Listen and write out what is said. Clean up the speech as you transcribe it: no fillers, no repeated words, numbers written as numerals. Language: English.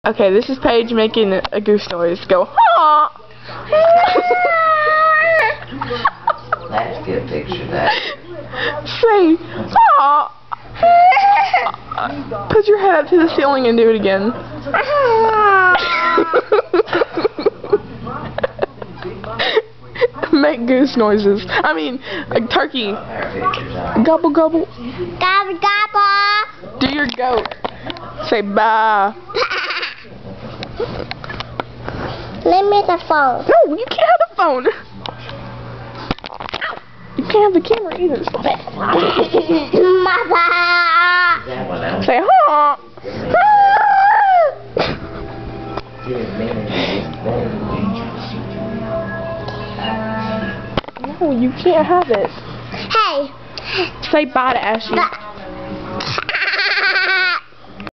Okay, this is Paige making a goose noise. Go, ha! Let's get a picture of that. Say, ha! Put your head up to the ceiling and do it again. Make goose noises. I mean, like turkey. Gobble, gobble. Gobble, gobble. Do your goat. Say, bah. Let me the phone. No, you can't have the phone. You can't have the camera either. Stop it. Mother. Say, ha! No, you can't have it. Hey. Say bye to Ashley.